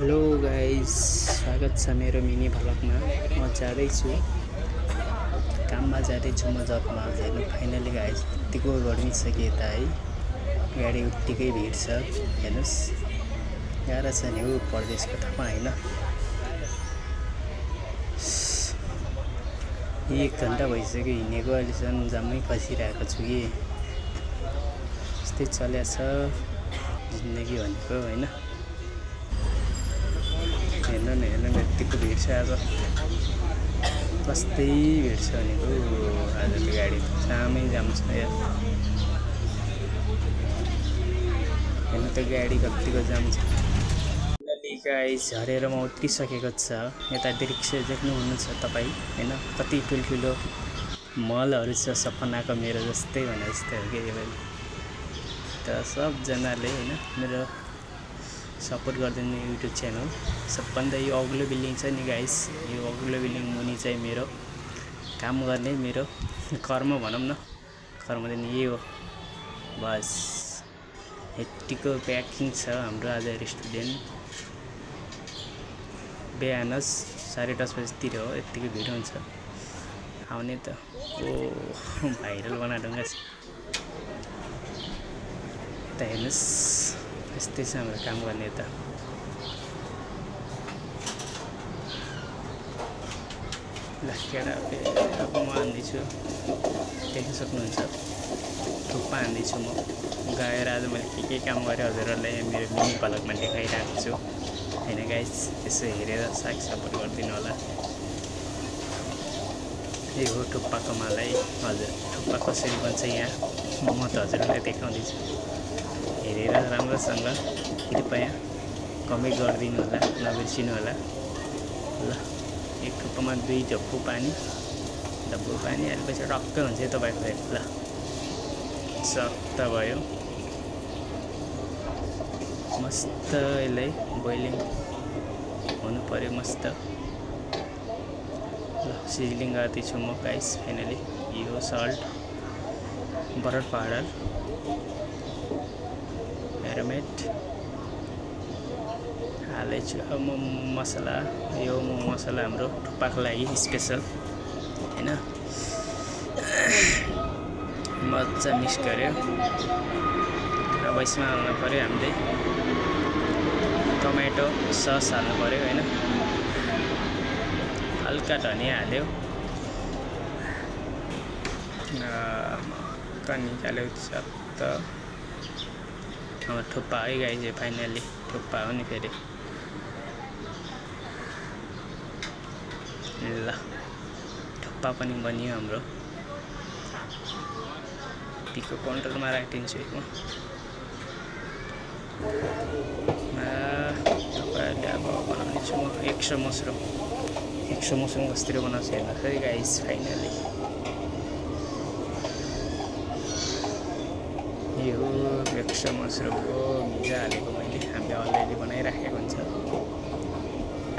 Hello guys, स्वागत छ मेरो मिनी भ्लगमा। म जाँदैछु काममा, जाँदैछु म जबमा। हेर्नु फाइनली गाइस, यतिको गर्मी छ कि यता है, गाडी उत्तिकै भिड छ। हेर्नुहोस्, गाह्रो छ नि हौ परदेशको ठाउँमा होइन। 1 घन्टा भइसक्यो हिँडेको, अहिलेसम्म जाममै फसिरहेको छु कि। यस्तै चलेछ जिन्दगी भनेको होइन। हेर्नु न यतिको भिड छ आज, कस्तै भिड छ भनेको। आज त गाडी जामै जाम छ यार। हेर्नु त गाडी कतिको जाम छ। गाइस झरेर म उत्रिसकेको छ। यता दृश्य देख्नुहुन्न छ तपाईँ होइन, कति ठुल्ठुलो मलहरू छ सपनाको, मेरो जस्तै भने जस्तै हो कि यो त। सबजनाले होइन मेरो सपोर्ट गरिदिनु युट्युब च्यानल। सबभन्दा यो अग्लो बिल्डिङ छ नि गाइस, यो अग्लो बिल्डिङ मुनि चाहिँ मेरो काम गर्ने मेरो कर्म भनौँ न, कर्म चाहिँ यही हो बस। यतिको प्याकिङ छ हाम्रो आज रेस्टुरेन्ट। बिहान 10:30 बजीतिर हो, यत्तिको भिड हुन्छ। आउने त ओ भाइरल बना ढुङ्गा छ। यता हेर्नुहोस्, यस्तै छ हाम्रो काम गर्ने यता। ल केटा अब म हान्दैछु, देख्न सक्नुहुन्छ। थुक्पा हान्दैछु म। गएर आज मैले के काम गरेँ हजुरहरूलाई मेरो मिनी भ्लगमा देखाइरहेको छु होइन गाइस। यसो हेरेर सपोर्ट गरिदिनु होला। यही हो थुक्पाको मलाई। हजुर, थुक्पा कसरी बन्छ यहाँ म त हजुरहरूलाई देखाउँदैछु। हेरेर राम्रोसँग कृपया कमेन्ट गरिदिनु होला, नबिर्सिनु होला ल। एक थुक्पामा 2 झप्पु पानी, डब्बु पानी हालेपछि टक्कै हुन्छ तपाईँको हेर ल। सक्त भयो मस्त। यसलाई बोइलिङ हुनु पर्यो मस्त। ल सिजलिङ गर्दैछु म गाइस। फाइनली यो सल्ट, बटर पाउडर, एरोमेट हालेछु। अब मसला, यो मसला हाम्रो थुक्पाको लागि स्पेसल होइन। मजा मिक्स गऱ्यो। अब यसमा हाल्नु पऱ्यो हामीले टमेटो सस हाल्नु पऱ्यो होइन। हल्का धनिया हाल्यो, निकाल्यो सत्त। अब थुक्पा है गाइस, फाइनली थुक्पा हो नि फेरि ल। थुक्पा पनि बनियो हाम्रो। पिको काउन्टरमा राखिदिन्छु म। तपाईँहरूले अब बनाउनेछु म 100 मसरुम कसरी बनाउँछु हेर्नुहोस् है गाइस। फाइनली यो 100 मसरुमको भिजा हालेको मैले। हामीले अलरेडी बनाइराखेको हुन्छ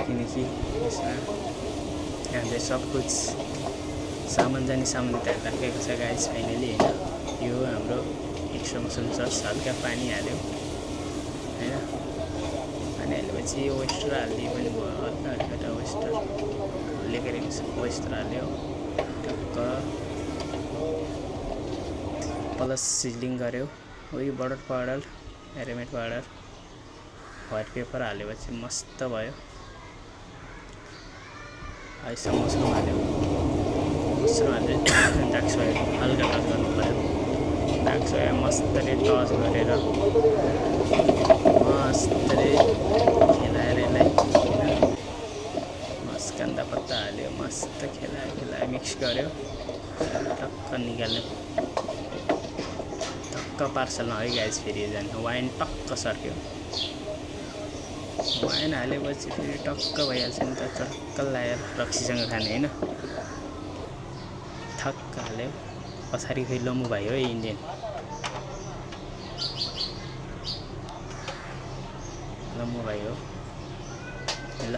किनकि यसमा हामीले सब कुछ सामान जाने सामान त राखेको छ गाइस। फाइनली होइन, यो हाम्रो 100 मसरुम सस। हल्का पानी हाल्यो होइन। पानी हालेपछि वेस्टर हालिदियो पनि भयो, हल्का वेस्टर लेखेको छ, वेस्टर हाल्यो टक्क। प्लस सिजलिङ गऱ्यो। उही butter powder, aromat powder, white pepper हालेपछि मस्त भयो। यसो मसरुम हाल्यो, मसरुम हालेर दाग सोया हल्का टच गर्नु पऱ्यो। दाग सोया मस्तले टच गरेर मस्तले खेलाएर यसलाई मस्कान्दा पत्ता हाल्यो, मस्त खेलायो मिक्स गऱ्यो। टक्क निकाल्यो, टक्क पार्सलमा है गाइस। फेरि जाने वाइन टक्क सर्क्यो। वाइन हालेपछि फेरि टक्क भइहाल्छ नि त, टक्क लगाएर रक्सीसँग खाने होइन। ठक्क हाल्यो। पछाडि फेरि लम्बु भाइ हो इन्डियन, लम्बु भाइ हो ल।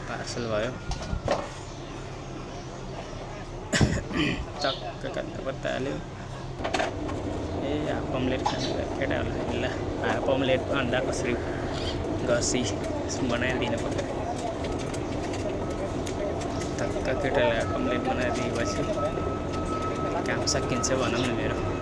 पार्सल भयो टक्क कान्दा पत्ता हाल्यो। हाफ अमलेट खानु केटाहरूलाई ल। हाफ अमलेट अन्डा कसरी घसी बनाइदिनु पर्यो। धक्का केटालाई अम्लेट बनाइदिएपछि काम सकिन्छ भनौँ न मेरो।